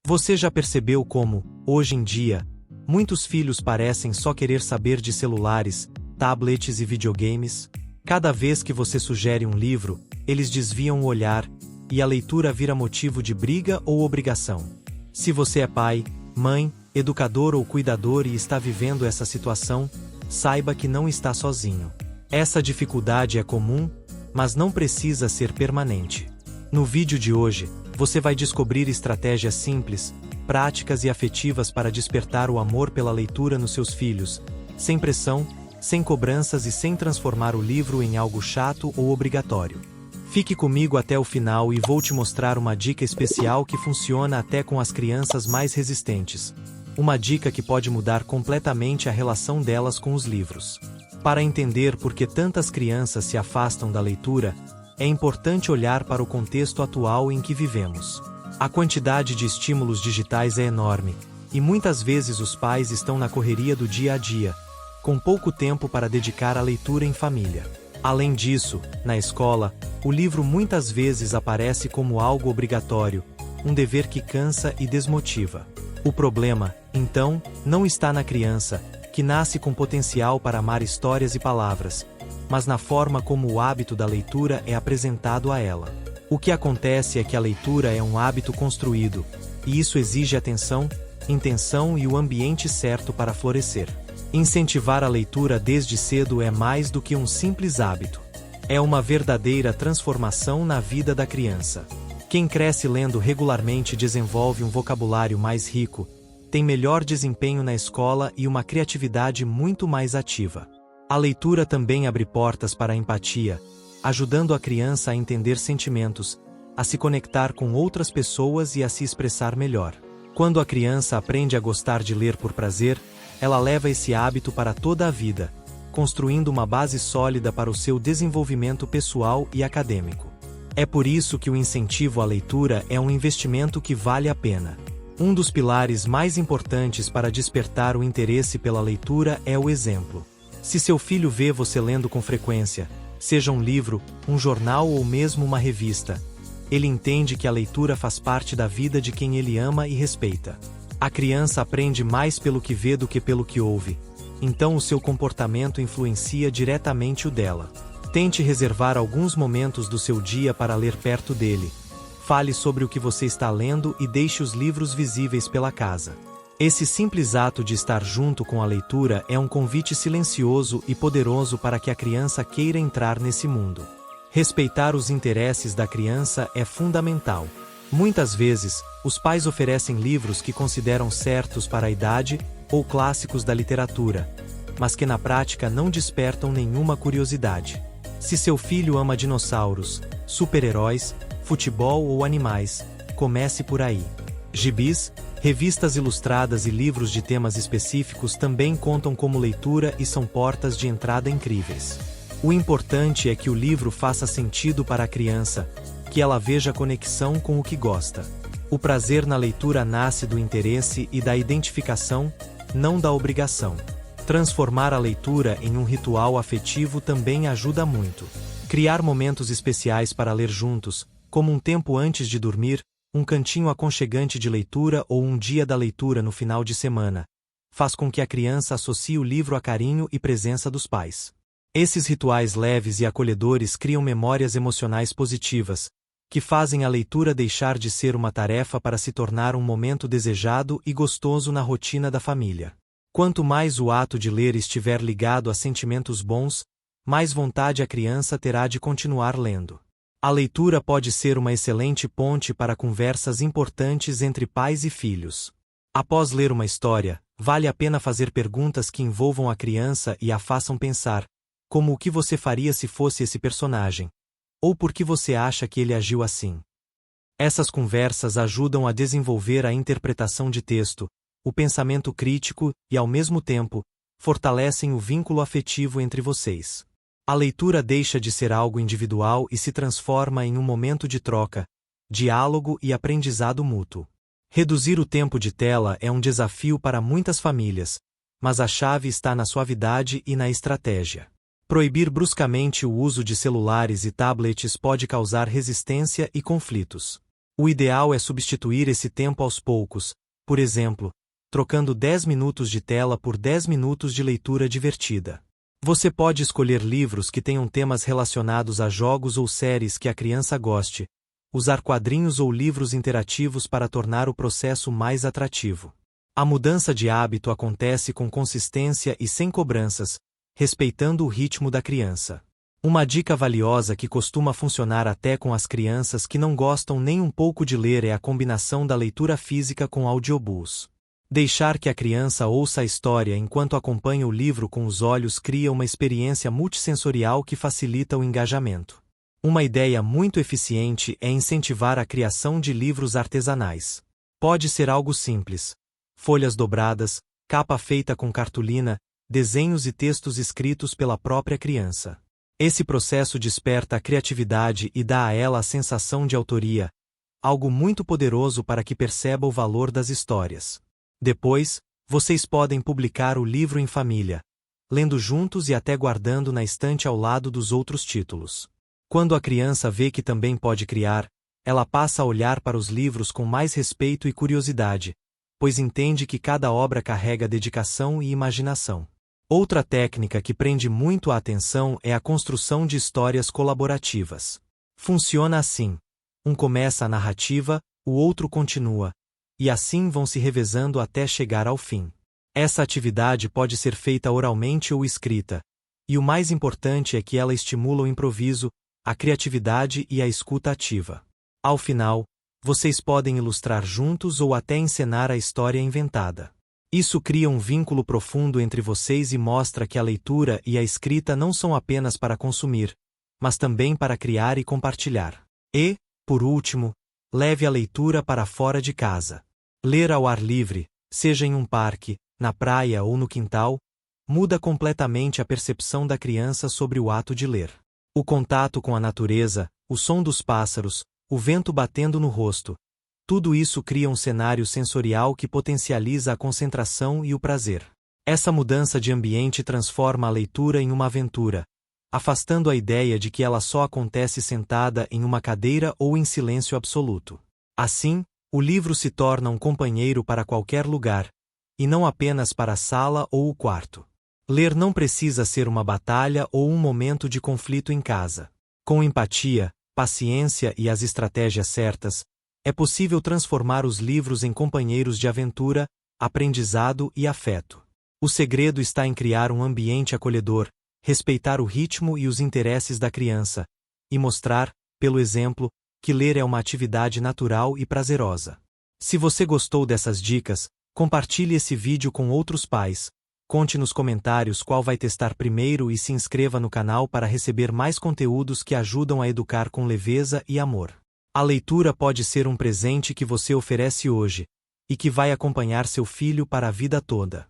Você já percebeu como, hoje em dia, muitos filhos parecem só querer saber de celulares, tablets e videogames? Cada vez que você sugere um livro, eles desviam o olhar, e a leitura vira motivo de briga ou obrigação. Se você é pai, mãe, educador ou cuidador e está vivendo essa situação, saiba que não está sozinho. Essa dificuldade é comum, mas não precisa ser permanente. No vídeo de hoje, você vai descobrir estratégias simples, práticas e afetivas para despertar o amor pela leitura nos seus filhos, sem pressão, sem cobranças e sem transformar o livro em algo chato ou obrigatório. Fique comigo até o final e vou te mostrar uma dica especial que funciona até com as crianças mais resistentes. Uma dica que pode mudar completamente a relação delas com os livros. Para entender por que tantas crianças se afastam da leitura, é importante olhar para o contexto atual em que vivemos. A quantidade de estímulos digitais é enorme, e muitas vezes os pais estão na correria do dia a dia, com pouco tempo para dedicar à leitura em família. Além disso, na escola, o livro muitas vezes aparece como algo obrigatório, um dever que cansa e desmotiva. O problema, então, não está na criança, que nasce com potencial para amar histórias e palavras, mas na forma como o hábito da leitura é apresentado a ela. O que acontece é que a leitura é um hábito construído, e isso exige atenção, intenção e o ambiente certo para florescer. Incentivar a leitura desde cedo é mais do que um simples hábito. É uma verdadeira transformação na vida da criança. Quem cresce lendo regularmente desenvolve um vocabulário mais rico, tem melhor desempenho na escola e uma criatividade muito mais ativa. A leitura também abre portas para a empatia, ajudando a criança a entender sentimentos, a se conectar com outras pessoas e a se expressar melhor. Quando a criança aprende a gostar de ler por prazer, ela leva esse hábito para toda a vida, construindo uma base sólida para o seu desenvolvimento pessoal e acadêmico. É por isso que o incentivo à leitura é um investimento que vale a pena. Um dos pilares mais importantes para despertar o interesse pela leitura é o exemplo. Se seu filho vê você lendo com frequência, seja um livro, um jornal ou mesmo uma revista, ele entende que a leitura faz parte da vida de quem ele ama e respeita. A criança aprende mais pelo que vê do que pelo que ouve, então o seu comportamento influencia diretamente o dela. Tente reservar alguns momentos do seu dia para ler perto dele. Fale sobre o que você está lendo e deixe os livros visíveis pela casa. Esse simples ato de estar junto com a leitura é um convite silencioso e poderoso para que a criança queira entrar nesse mundo. Respeitar os interesses da criança é fundamental. Muitas vezes, os pais oferecem livros que consideram certos para a idade ou clássicos da literatura, mas que na prática não despertam nenhuma curiosidade. Se seu filho ama dinossauros, super-heróis, futebol ou animais, comece por aí. Gibis, revistas ilustradas e livros de temas específicos também contam como leitura e são portas de entrada incríveis. O importante é que o livro faça sentido para a criança, que ela veja conexão com o que gosta. O prazer na leitura nasce do interesse e da identificação, não da obrigação. Transformar a leitura em um ritual afetivo também ajuda muito. Criar momentos especiais para ler juntos, como um tempo antes de dormir, um cantinho aconchegante de leitura ou um dia da leitura no final de semana, faz com que a criança associe o livro a carinho e presença dos pais. Esses rituais leves e acolhedores criam memórias emocionais positivas, que fazem a leitura deixar de ser uma tarefa para se tornar um momento desejado e gostoso na rotina da família. Quanto mais o ato de ler estiver ligado a sentimentos bons, mais vontade a criança terá de continuar lendo. A leitura pode ser uma excelente ponte para conversas importantes entre pais e filhos. Após ler uma história, vale a pena fazer perguntas que envolvam a criança e a façam pensar, como o que você faria se fosse esse personagem, ou por que você acha que ele agiu assim. Essas conversas ajudam a desenvolver a interpretação de texto, o pensamento crítico e, ao mesmo tempo, fortalecem o vínculo afetivo entre vocês. A leitura deixa de ser algo individual e se transforma em um momento de troca, diálogo e aprendizado mútuo. Reduzir o tempo de tela é um desafio para muitas famílias, mas a chave está na suavidade e na estratégia. Proibir bruscamente o uso de celulares e tablets pode causar resistência e conflitos. O ideal é substituir esse tempo aos poucos, por exemplo, trocando 10 minutos de tela por 10 minutos de leitura divertida. Você pode escolher livros que tenham temas relacionados a jogos ou séries que a criança goste, usar quadrinhos ou livros interativos para tornar o processo mais atrativo. A mudança de hábito acontece com consistência e sem cobranças, respeitando o ritmo da criança. Uma dica valiosa que costuma funcionar até com as crianças que não gostam nem um pouco de ler é a combinação da leitura física com audiobooks. Deixar que a criança ouça a história enquanto acompanha o livro com os olhos cria uma experiência multissensorial que facilita o engajamento. Uma ideia muito eficiente é incentivar a criação de livros artesanais. Pode ser algo simples: folhas dobradas, capa feita com cartolina, desenhos e textos escritos pela própria criança. Esse processo desperta a criatividade e dá a ela a sensação de autoria, algo muito poderoso para que perceba o valor das histórias. Depois, vocês podem publicar o livro em família, lendo juntos e até guardando na estante ao lado dos outros títulos. Quando a criança vê que também pode criar, ela passa a olhar para os livros com mais respeito e curiosidade, pois entende que cada obra carrega dedicação e imaginação. Outra técnica que prende muito a atenção é a construção de histórias colaborativas. Funciona assim: um começa a narrativa, o outro continua, e assim vão se revezando até chegar ao fim. Essa atividade pode ser feita oralmente ou escrita, e o mais importante é que ela estimula o improviso, a criatividade e a escuta ativa. Ao final, vocês podem ilustrar juntos ou até encenar a história inventada. Isso cria um vínculo profundo entre vocês e mostra que a leitura e a escrita não são apenas para consumir, mas também para criar e compartilhar. E, por último, leve a leitura para fora de casa. Ler ao ar livre, seja em um parque, na praia ou no quintal, muda completamente a percepção da criança sobre o ato de ler. O contato com a natureza, o som dos pássaros, o vento batendo no rosto, tudo isso cria um cenário sensorial que potencializa a concentração e o prazer. Essa mudança de ambiente transforma a leitura em uma aventura, afastando a ideia de que ela só acontece sentada em uma cadeira ou em silêncio absoluto. Assim, o livro se torna um companheiro para qualquer lugar, e não apenas para a sala ou o quarto. Ler não precisa ser uma batalha ou um momento de conflito em casa. Com empatia, paciência e as estratégias certas, é possível transformar os livros em companheiros de aventura, aprendizado e afeto. O segredo está em criar um ambiente acolhedor, respeitar o ritmo e os interesses da criança, e mostrar, pelo exemplo, que ler é uma atividade natural e prazerosa. Se você gostou dessas dicas, compartilhe esse vídeo com outros pais, conte nos comentários qual vai testar primeiro e se inscreva no canal para receber mais conteúdos que ajudam a educar com leveza e amor. A leitura pode ser um presente que você oferece hoje, e que vai acompanhar seu filho para a vida toda.